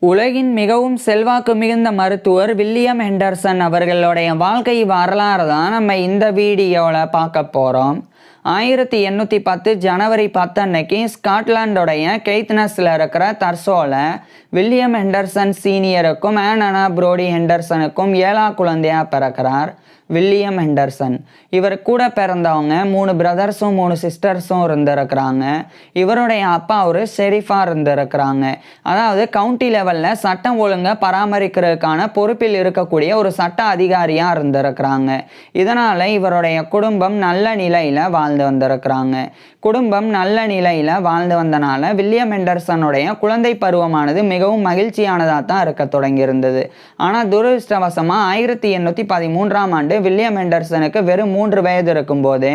உலகின் மிகவும் செல்வாக்கு மிகுந்த மருத்துவர் வில்லியம் ஹெண்டர்சன் அவர்களுடைய வாழ்க்கை வரலாறு தான் நம்ம இந்த வீடியோவில் பார்க்க போகிறோம். 1810 ஜனவரி 10 அன்னைக்கு ஸ்காட்லாண்டோடைய கெய்த்னஸில் இருக்கிற தர்சோவில் வில்லியம் ஹெண்டர்சன் சீனியருக்கும் ஆனா புரோடி ஹெண்டர்சனுக்கும் 7ஆம் குழந்தையாக பிறக்கிறார். வில்லியம் ஹெண்டர்சன் இவர் கூட பிறந்தவங்க 3 பிரதர்ஸும் 3 சிஸ்டர்ஸும் இருந்திருக்கிறாங்க. இவருடைய அப்பா ஒரு ஷெரீஃபாக இருந்திருக்கிறாங்க. அதாவது கவுண்டி லெவலில் சட்டம் ஒழுங்கை பராமரிக்கிறதுக்கான பொறுப்பில் இருக்கக்கூடிய ஒரு சட்ட அதிகாரியாக இருந்திருக்கிறாங்க. இதனால் இவருடைய குடும்பம் நல்ல நிலையில் வாழ்ந்து வந்திருக்கிறாங்க. குடும்பம் நல்ல நிலையில் வாழ்ந்து வந்தனால வில்லியம் ஹெண்டர்சனுடைய குழந்தை பருவமானது மிகவும் மகிழ்ச்சியானதாக தான் இருக்க தொடங்கியிருந்தது. ஆனால் துரதிர்ஷ்டவசமாக 1813ஆம் ஆண்டு வில்லியம் ஹெண்டர்சனுக்கு வெறும் 3 வயது இருக்கும்போது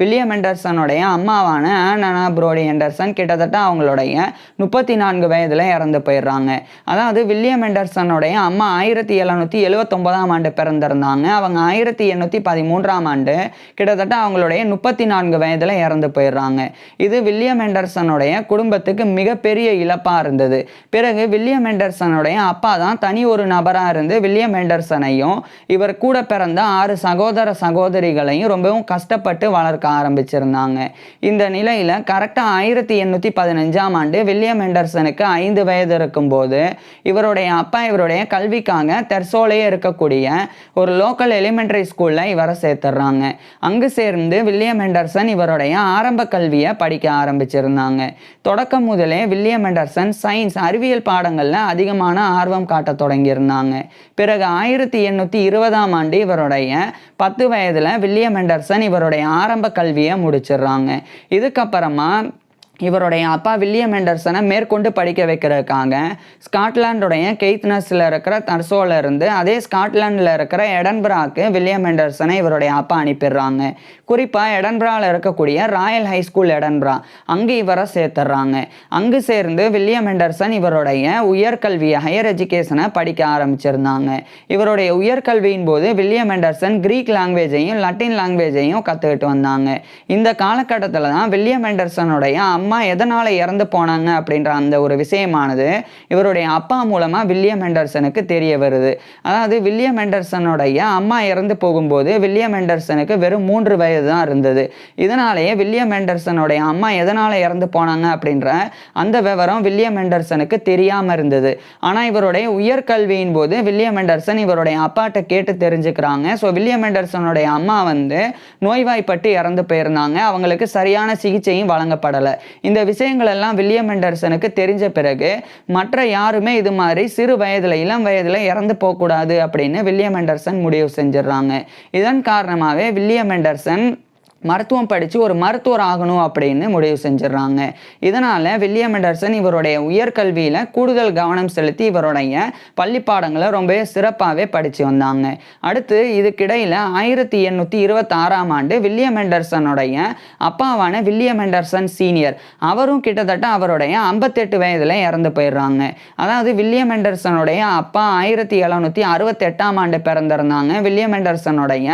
வில்லியம் ஹெண்டர்சனுடைய அம்மாவான ஆனா புரோடி ஹெண்டர்சன் கிட்டத்தட்ட அவங்களுடைய 34 வயதில் இறந்து போயிடுறாங்க. அதாவது வில்லியம் ஹெண்டர்சனுடைய அம்மா 1779ஆம் ஆண்டு பிறந்திருந்தாங்க. அவங்க 1813ஆம் ஆண்டு கிட்டத்தட்ட அவங்களுடைய 34 வயதில் இறந்து போயிடுறாங்க. இது வில்லியம் ஹெண்டர்சனுடைய குடும்பத்துக்கு மிகப்பெரிய இழப்பாக இருந்தது. பிறகு வில்லியம் ஹெண்டர்சனுடைய அப்பா தான் தனி ஒரு நபராக இருந்து வில்லியம் ஹெண்டர்சனையும் இவர் கூட பிறந்த 6 சகோதர சகோதரிகளையும் ரொம்பவும் கஷ்டப்பட்டு வளர்க்க ஆரம்பிச்சிருந்தாங்க. இந்த நிலையில் கரெக்டாக 1815ஆம் ஆண்டு வில்லியம் ஹெண்டர்சனுக்கு 5 வயது இருக்கும்போது இவருடைய அப்பா இவருடைய கல்விக்காக தெர்சோலையே இருக்கக்கூடிய ஒரு லோக்கல் எலிமெண்டரி ஸ்கூலில் இவரை சேர்த்துடுறாங்க. அங்கு சேர்ந்து வில்லியம் ஹெண்டர்சன் இவருடைய ஆரம்ப கல்வியை படிக்க ஆரம்பிச்சிருந்தாங்க. தொடக்கம் முதலே வில்லியம் ஹெண்டர்சன் சயின்ஸ் அறிவியல் பாடங்களில் அதிகமான ஆர்வம் காட்ட தொடங்கியிருந்தாங்க. பிறகு 1820ஆம் ஆண்டு இவருடைய 10 வயதில் வில்லியம் ஹெண்டர்சன் இவருடைய ஆரம்ப கல்வியை முடிச்சிடுறாங்க. இதுக்கப்புறமா இவருடைய அப்பா வில்லியம் ஹெண்டர்சனை மேற்கொண்டு படிக்க வைக்கிறதுக்காக ஸ்காட்லாண்டுடைய கெய்த்னஸில் இருக்கிற தர்சோவில் இருந்து அதே ஸ்காட்லாண்டில் இருக்கிற எடன்பராக்கு வில்லியம் ஹெண்டர்சனை இவருடைய அப்பா அனுப்பிடுறாங்க. குறிப்பாக எடன்பராவில் இருக்கக்கூடிய ராயல் ஹை ஸ்கூல் எடன்பரா அங்கே இவரை சேர்த்துடுறாங்க. அங்கு சேர்ந்து வில்லியம் ஹெண்டர்சன் இவருடைய உயர்கல்வியை ஹையர் எஜுகேஷனை படிக்க ஆரம்பிச்சிருந்தாங்க. இவருடைய உயர்கல்வியின் போது வில்லியம் ஹெண்டர்சன் கிரீக் லாங்குவேஜையும் லட்டின் லாங்குவேஜையும் கற்றுக்கிட்டு வந்தாங்க. இந்த காலகட்டத்தில் தான் வில்லியம் ஹெண்டர்சனுடைய அம்மா எதனால இறந்து போனாங்க அப்படின்ற அந்த ஒரு விஷயமானது இவருடைய அப்பா மூலமா வில்லியம் ஹெண்டர்சனுக்கு தெரிய வருது. அதாவது வில்லியம் ஹெண்டர்சனுடைய அம்மா இறந்து போகும்போது வில்லியம் ஹெண்டர்சனுக்கு வெறும் 3 வயது தான் இருந்தது. இதனாலேயே வில்லியம் ஹெண்டர்சனுடைய அம்மா எதனால இறந்து போனாங்க அப்படின்ற அந்த விவரம் வில்லியம் ஹெண்டர்சனுக்கு தெரியாம இருந்தது. ஆனா இவருடைய உயர்கல்வியின் போது வில்லியம் ஹெண்டர்சன் இவருடைய அப்பாட்ட கேட்டு தெரிஞ்சுக்கிறாங்க. ஸோ வில்லியம் ஹெண்டர்சனுடைய அம்மா நோய்வாய்ப்பட்டு இறந்து போயிருந்தாங்க. அவங்களுக்கு சரியான சிகிச்சையும் வழங்கப்படலை. இந்த விஷயங்கள் எல்லாம் வில்லியம் ஹெண்டர்சனுக்கு தெரிஞ்ச பிறகு மற்ற யாருமே இது மாதிரி சிறு வயதில் இளம் வயதில் இறந்து போகக்கூடாது அப்படின்னு வில்லியம் ஹெண்டர்சன் முடிவு செஞ்சிடறாங்க. இதன் காரணமாகவே வில்லியம் ஹெண்டர்சன் மருத்துவம் படித்து ஒரு மருத்துவர் ஆகணும் அப்படின்னு முடிவு செஞ்சிடறாங்க. இதனால் வில்லியம் ஹெண்டர்சன் இவருடைய உயர்கல்வியில் கூடுதல் கவனம் செலுத்தி இவருடைய பள்ளி பாடங்களை ரொம்பவே சிறப்பாகவே படித்து வந்தாங்க. அடுத்து இதுக்கிடையில் 1826ஆம் ஆண்டு வில்லியம் ஹெண்டர்சனுடைய அப்பாவான வில்லியம் ஹெண்டர்சன் சீனியர் அவரும் கிட்டத்தட்ட அவருடைய 58 வயதில் இறந்து போயிடுறாங்க. அதாவது வில்லியம் ஹெண்டர்சனுடைய அப்பா 1768ஆம் ஆண்டு பிறந்திருந்தாங்க. வில்லியம் ஹெண்டர்சனுடைய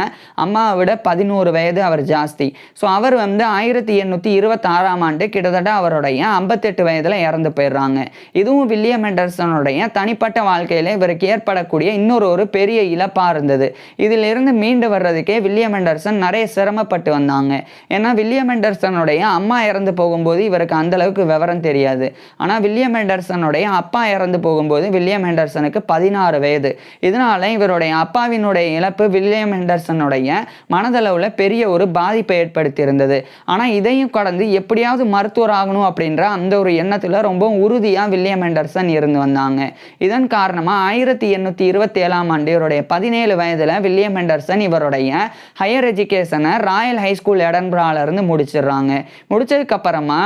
அம்மாவை விட 11 வயது அவர் ஜாஸ்தி. ஸோ அவர் 1826ஆம் ஆண்டு கிட்டத்தட்ட அவருடைய 58 வயதில் இறந்து போயிடுறாங்க. இதுவும் வில்லியம் ஹெண்டர்சனுடைய தனிப்பட்ட வாழ்க்கையில் இவருக்கு ஏற்படக்கூடிய இன்னொரு பெரிய இழப்பாக இருந்தது. இதிலிருந்து மீண்டு வர்றதுக்கே வில்லியம் ஹெண்டர்சன் நிறைய சிரமப்பட்டு வந்தாங்க. ஏன்னா வில்லியம் ஹெண்டர்சனுடைய அம்மா இறந்து போகும்போது இவருக்கு அந்த அளவுக்கு விவரம் தெரியாது. ஆனால் வில்லியம் ஹெண்டர்சனுடைய அப்பா இறந்து போகும்போது வில்லியம் ஹெண்டர்சனுக்கு 16 வயது. இதனால இவருடைய அப்பாவினுடைய இழப்பு வில்லியம் ஹெண்டர்சனுடைய மனதளவில் பெரிய ஒரு பாதிப்பு ஏற்படுத்தி இருந்தது. ஆனா இதையும் கடந்து எப்படியாவது மருத்துவர் ஆகணும் அப்படின்ற அந்த ஒரு எண்ணத்துல ரொம்ப உறுதியா வில்லியம் ஹெண்டர்சன் இருந்து வந்தாங்க. இதன் காரணமா 1827ஆம் ஆண்டு இவருடைய 17 வயதுல வில்லியம் ஹெண்டர்சன் இவருடைய ஹையர் எஜுகேஷனை ராயல் ஹை ஸ்கூல் எடன்பரால இருந்து முடிச்சிடுறாங்க. முடிச்சதுக்கு அப்புறமா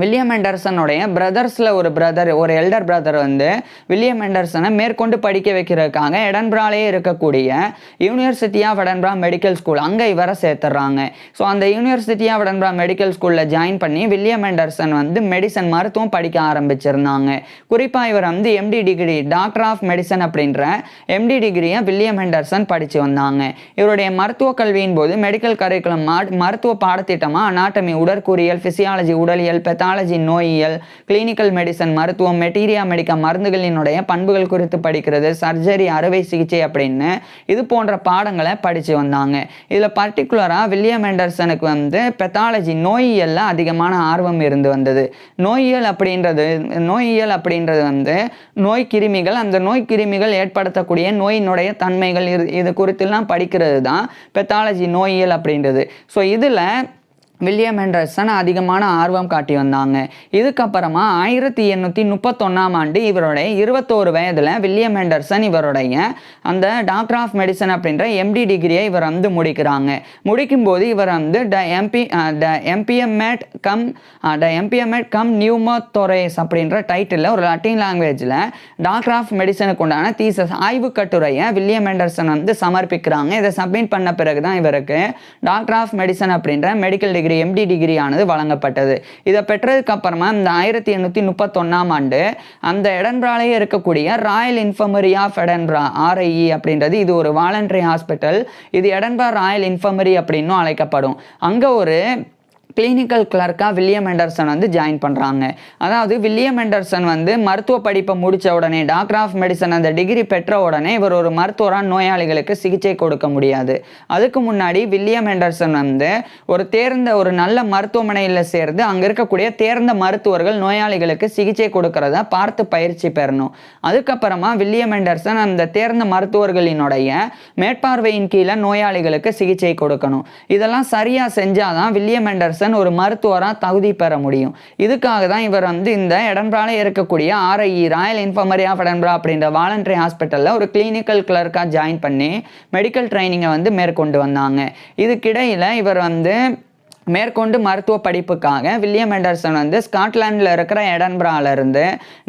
வில்லியம் ஹெண்டர்சனுடைய பிரதர்ஸில் ஒரு எல்டர் பிரதர் வில்லியம் ஹெண்டர்சனை மேற்கொண்டு படிக்க வைக்கிறதுக்காக எடன்பராலே இருக்கக்கூடிய university of Edinburgh medical school அங்கே இவரை சேர்த்துறாங்க. ஸோ அந்த யூனிவர்சிட்டி ஆஃப் எடன்பரா மெடிக்கல் ஸ்கூலில் ஜாயின் பண்ணி வில்லியம் ஹெண்டர்சன் மெடிசன் மருத்துவம் படிக்க ஆரம்பிச்சிருந்தாங்க. குறிப்பாக இவர் MD degree doctor of medicine அப்படின்ற எம்டி டிகிரியை வில்லியம் ஹெண்டர்சன் படித்து வந்தாங்க. இவருடைய மருத்துவ கல்வியின் போது மெடிக்கல் கரிக்குலம் மருத்துவ பாடத்திட்டமாக அனாட்டமி உடற்கூறியல், பிசியாலஜி உடலியல், பெத்தாலஜி நோயியல், கிளினிக்கல் மெடிசன் மருத்துவம், மெட்டீரியா மெடிக்கா மருந்துகளினுடைய பண்புகள் குறித்து படிக்கிறது, சர்ஜரி அறுவை சிகிச்சை அப்படின்னு இது போன்ற பாடங்களை படித்து வந்தாங்க. இதில் பர்டிகுலராக வில்லியம் ஹெண்டர்சனுக்கு வந்து பெத்தாலஜி நோயியலில் அதிகமான ஆர்வம் இருந்து வந்தது. நோயியல் அப்படின்றது வந்து நோய் கிருமிகள், அந்த நோய் கிருமிகள் ஏற்படுத்தக்கூடிய நோயினுடைய தன்மைகள் இது குறித்தெல்லாம் படிக்கிறது தான் பெத்தாலஜி நோயியல் அப்படின்றது. ஸோ இதில் வில்லியம் ஹெண்டர்சன் அதிகமான ஆர்வம் காட்டி வந்தாங்க. இதுக்கப்புறமா 1831ஆம் ஆண்டு இவருடைய 21 வயதில் வில்லியம் ஹெண்டர்சன் இவருடைய அந்த டாக்டர் ஆஃப் மெடிசன் அப்படின்ற எம்டி டிகிரியை இவர் வந்து முடிக்கிறாங்க. முடிக்கும்போது இவர் வந்து எம்பிஎம்எட் கம் நியூமோதொரேஸ் அப்படின்ற டைட்டிலில் ஒரு லட்டின் லாங்குவேஜில் டாக்டர் ஆஃப் மெடிசனுக்கு உண்டான தீசஸ் ஆய்வு கட்டுரையை வில்லியம் ஹெண்டர்சன் வந்து சமர்ப்பிக்கிறாங்க. இதை சப்மிட் பண்ண பிறகு தான் இவருக்கு டாக்டர் ஆஃப் மெடிசன் அப்படின்ற மெடிக்கல் டிகிரி எம்டி டிகிரி ஆனது வழங்கப்பட்டது. இதை பெற்றதுக்கு அப்புறமா இந்த 1831ஆம் ஆண்டு அந்த எடன்பராலே இருக்கக்கூடிய royal infirmary of Edinburgh RIE அப்படின்றது இது ஒரு வாலண்டரி ஹாஸ்பிட்டல். இது எடன்பரா ராயல் இன்ஃபர்மரி அப்படின்னும் அழைக்கப்படும். அங்கே ஒரு கிளினிக்கல் கிளர்க்காக வில்லியம் ஹெண்டர்சன் வந்து ஜாயின் பண்ணுறாங்க. அதாவது வில்லியம் ஹெண்டர்சன் வந்து மருத்துவ படிப்பை முடித்த உடனே டாக்டர் ஆஃப் மெடிசன் அந்த டிகிரி பெற்ற உடனே இவர் ஒரு மருத்துவராக நோயாளிகளுக்கு சிகிச்சை கொடுக்க முடியாது. அதுக்கு முன்னாடி வில்லியம் ஹெண்டர்சன் வந்து ஒரு நல்ல மருத்துவமனையில் சேர்ந்து அங்கே இருக்கக்கூடிய தேர்ந்த மருத்துவர்கள் நோயாளிகளுக்கு சிகிச்சை கொடுக்கறத பார்த்து பயிற்சி பெறணும். அதுக்கப்புறமா வில்லியம் ஹெண்டர்சன் அந்த தேர்ந்த மருத்துவர்களினுடைய மேற்பார்வையின் கீழே நோயாளிகளுக்கு சிகிச்சை கொடுக்கணும். இதெல்லாம் சரியாக செஞ்சாதான் வில்லியம் ஹெண்டர்சன் ஒரு மருத்துவராக தகுதி பெற முடியும். இதுக்காக தான் இவர் வந்து இந்த எடன்பரால இருக்கக்கூடிய RIE royal infirmary of Edinburgh அப்படின்ற வாலண்டரி ஹாஸ்பிட்டலில் ஒரு கிளினிக்கல் கிளர்க்காக ஜாயின் பண்ணி மெடிக்கல் ட்ரைனிங்கை வந்து மேற்கொண்டு வந்தாங்க. இதுக்கிடையில் இவர் வந்து மேற்கொண்டு மருத்துவ படிப்புக்காக வில்லியம் ஹெண்டர்சன் வந்து ஸ்காட்லாண்டில் இருக்கிற எடன்பராலேருந்து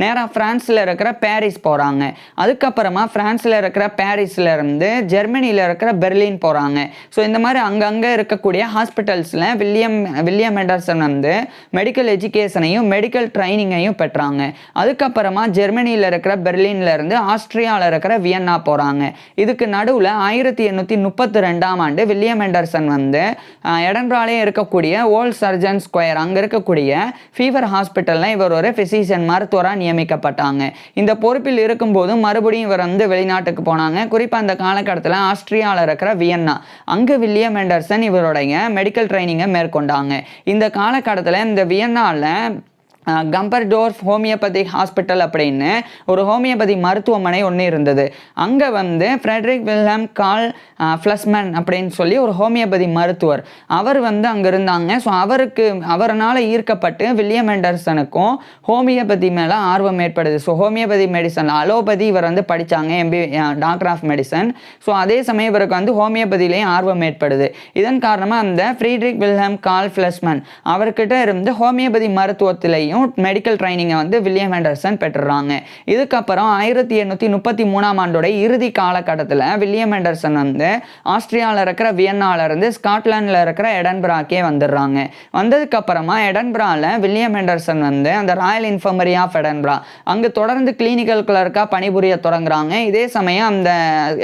நேராக ஃப்ரான்ஸில் இருக்கிற பாரிஸ் போகிறாங்க. அதுக்கப்புறமா ஃப்ரான்ஸில் இருக்கிற பாரிஸ்லேருந்து ஜெர்மனியில் இருக்கிற பெர்லின் போகிறாங்க. ஸோ இந்த மாதிரி அங்கங்கே இருக்கக்கூடிய ஹாஸ்பிட்டல்ஸில் வில்லியம் ஹெண்டர்சன் வந்து மெடிக்கல் எஜுகேஷனையும் மெடிக்கல் ட்ரைனிங்கையும் பெற்றாங்க. அதுக்கப்புறமா ஜெர்மனியில் இருக்கிற பெர்லின்லேருந்து ஆஸ்திரியாவில் இருக்கிற வியன்னா போகிறாங்க. இதுக்கு நடுவில் 1832ஆம் ஆண்டு வில்லியம் ஹெண்டர்சன் வந்து எடன்பராலே இருக்க ஓல்ட் சர்ஜன் ஸ்கொயர் அங்க இருக்கக்கூடிய ஃபீவர் ஹாஸ்பிட்டல்ல இவர் ஒரு பிசிஷியன் மருத்துவராக நியமிக்கப்பட்டாங்க. இந்த பொறுப்பில் இருக்கும்போது மறுபடியும் இவர் வந்து வெளிநாட்டுக்கு போனாங்க. குறிப்பா அந்த காலகட்டத்தில் ஆஸ்திரியாவில் இருக்கிற வியன்னா அங்கு வில்லியம் ஹெண்டர்சன் இவருடைய மெடிக்கல் ட்ரைனிங்கை மேற்கொண்டாங்க. இந்த காலகட்டத்தில் இந்த வியன்னால கம்பர்டோர்ஃப் ஹோமியோபதி ஹாஸ்பிட்டல் அப்படின்னு ஒரு ஹோமியோபதி மருத்துவமனை ஒன்று இருந்தது. அங்கே வந்து ஃப்ரெட்ரிக் வில்ஹெம் கார்ல் ஃப்ளஸ்மன் அப்படின்னு சொல்லி ஒரு ஹோமியோபதி மருத்துவர் அவர் வந்து அங்கே இருந்தாங்க. ஸோ அவரால் ஈர்க்கப்பட்டு வில்லியம் ஹெண்டர்சனுக்கும் ஹோமியோபதி மேலே ஆர்வம் ஏற்படுது. ஸோ ஹோமியோபதி மெடிசன் அலோபதி இவர் வந்து படித்தாங்க டாக்டர் ஆஃப் மெடிசன். ஸோ அதே சமயம் இவருக்கு வந்து ஹோமியோபதியிலையும் ஆர்வம் ஏற்படுது. இதன் காரணமாக அந்த ஃப்ரெட்ரிக் வில்ஹெம் கார்ல் ஃப்ளஸ்மன் அவர்கிட்ட இருந்து ஹோமியோபதி மருத்துவத்திலையும் மெடிக்கல் ட்ரைனிங்கை வந்து வில்லியம் ஹெண்டர்சன் பெற்றுறாங்க. இதுக்கப்புறம் 1833ஆம் ஆண்டோட இறுதி காலகட்டத்தில் வில்லியம் ஹெண்டர்சன் வந்து ஆஸ்திரியாவில் இருக்கிற வியன்னால இருந்து ஸ்காட்லாண்டில் இருக்கிற எடன்பராக்கே வந்துடுறாங்க. வந்ததுக்கு அப்புறமா எடன்பரால வில்லியம் ஹெண்டர்சன் வந்து அந்த ராயல் இன்ஃபர்மரி ஆஃப் எடன்பரா அங்கு தொடர்ந்து கிளினிக்கல் கிளர்க்காக பணிபுரிய தொடங்குறாங்க. இதே சமயம் அந்த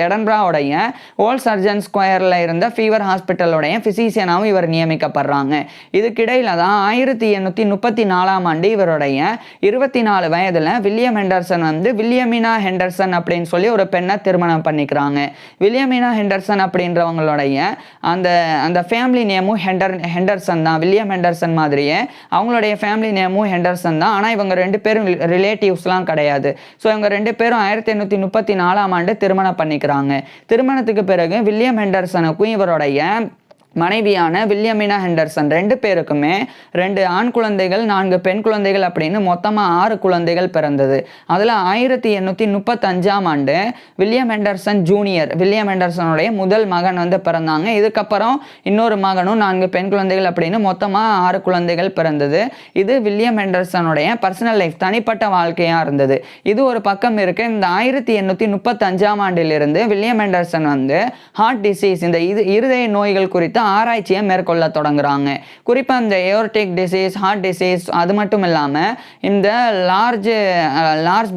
எடன்பராவுடைய ஓல்ட் சர்ஜன் ஸ்கொயரில் இருந்த ஃபீவர் ஹாஸ்பிட்டலுடைய பிசிஷியனாகவும் இவர் நியமிக்கப்படுறாங்க. இதுக்கிடையில தான் 1834ஆம் ஆண்டு இவருடைய 24 வயதில் வில்லியம் ஹெண்டர்சன் வந்து வில்லியமினா ஹெண்டர்சன் அப்படின்னு சொல்லி ஒரு பெண்ணை திருமணம் பண்ணிக்கிறாங்க. வில்லியமினா ஹெண்டர்சன் அப்படின்றவங்களுடைய அந்த ஃபேமிலி நேமும் ஹெண்டர்சன் தான். வில்லியம் ஹெண்டர்சன் மாதிரியே அவங்களுடைய ஃபேமிலி நேமும் ஹெண்டர்சன் தான். ஆனால் இவங்க 2 பேரும் ரிலேட்டிவ்ஸ்லாம் கிடையாது. ஸோ இவங்க 2 பேரும் 1834ஆம் ஆண்டு திருமணம் பண்ணிக்கிறாங்க. திருமணத்துக்கு பிறகு வில்லியம் ஹெண்டர்சனுக்கும் இவருடைய மனைவியான வில்லியமினா ஹெண்டர்சன் 2 பேருக்குமே 2 ஆண் குழந்தைகள் 4 பெண் குழந்தைகள் அப்படின்னு மொத்தமாக 6 குழந்தைகள் பிறந்தது. அதில் 1835ஆம் ஆண்டு வில்லியம் ஹெண்டர்சன் ஜூனியர் வில்லியம் ஹெண்டர்சனுடைய முதல் மகன் வந்து பிறந்தாங்க. இதுக்கப்புறம் இன்னொரு மகனும் 4 பெண் குழந்தைகள் அப்படின்னு மொத்தமாக 6 குழந்தைகள் பிறந்தது. இது வில்லியம் ஹெண்டர்சனுடைய பர்சனல் லைஃப் தனிப்பட்ட வாழ்க்கையாக இருந்தது. இது ஒரு பக்கம் இருக்கு. இந்த 1835ஆம் ஆண்டிலிருந்து வில்லியம் ஹெண்டர்சன் வந்து ஹார்ட் டிசீஸ் இந்த இருதய நோய்கள் குறித்து குறித்த ஆராய்ச்சியை மேற்கொள்ள தொடங்குறாங்க. குறிப்பாக இந்த ஏயோர்டிக் டிசீஸ், ஹார்ட் டிசீஸ், அது மட்டும் இல்லாமல் இந்த லார்ஜ்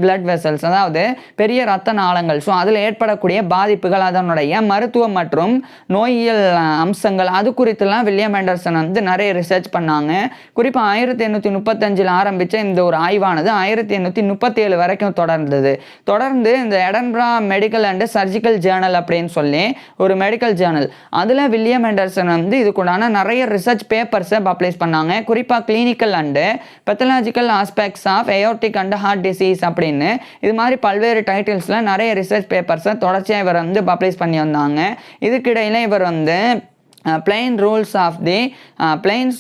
பிளட் வெசல்ஸ், அதாவது பெரிய இரத்த நாளங்கள், ஸோ அதில் ஏற்படக்கூடிய பாதிப்புகள், அதனுடைய மருத்துவம் மற்றும் நோயியல் அம்சங்கள், அது குறித்துலாம் வில்லியம் ஆண்டர்சன் வந்து நிறைய ரிசர்ச் பண்ணாங்க. குறிப்பாக 1835 ஆரம்பித்த இந்த ஒரு ஆய்வானது 1837 வரைக்கும் தொடர்ந்து இந்த Edinburgh medical and surgical journal அப்படின்னு சொல்லி ஒரு மெடிக்கல் ஜேர்னல், அதில் வில்லியம் ஆண்டர்சன் வந்து இதுக்குண்டான நிறைய ரிசர்ச் பேப்பர்ஸை பப்ளிஷ் பண்ணாங்க. குறிப்பாக clinical and pathological aspects of aortic and heart disease அப்படின்னு இது மாதிரி பல்வேறு டைட்டில்ஸில் நிறைய ரிசர்ச் பேப்பர்ஸை தொடர்ச்சியாக இவர் வந்து பப்ளிஷ் பண்ணி வந்தாங்க. இதுக்கிடையில் இவர் வந்து plain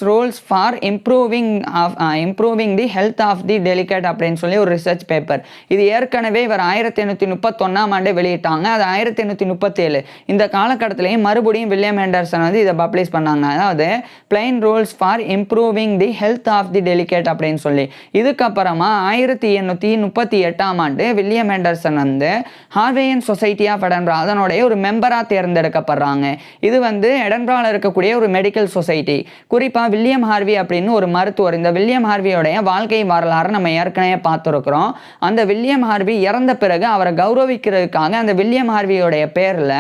rules for improving the health of the delicate அப்படின்னு சொல்லி ஒரு ரிசர்ச் பேப்பர், இது ஏற்கனவே இவர் 1831 வெளியிட்டாங்க. அது 1837 இந்த காலகட்டத்திலேயும் மறுபடியும் வில்லியம் ஆண்டர்சன் வந்து இதை பப்ளிஷ் பண்ணாங்க. அதாவது plain rules for improving the health of the delicate அப்படின்னு சொல்லி. இதுக்கப்புறமா 1838 வில்லியம் ஆண்டர்சன் வந்து ஹார்வேயன் சொசைட்டி ஆஃப் எடன்பரா அதனுடைய ஒரு மெம்பராக தேர்ந்தெடுக்கப்படுறாங்க. இது வந்து எடன்பரா இருக்கக்கூடிய ஒரு மெடிக்கல் சொசைட்டி. குறிப்பாக வில்லியம் ஹார்வி அப்படின்னு ஒரு மருத்துவர், இந்த வில்லியம் ஹார்வியோடைய வாழ்க்கை வரலாறு நம்ம ஏற்கனவே பார்த்துருக்குறோம். அந்த வில்லியம் ஹார்வி இறந்த பிறகு அவரை கௌரவிக்கிறதுக்காக அந்த வில்லியம் ஹார்வியோடைய பேரில்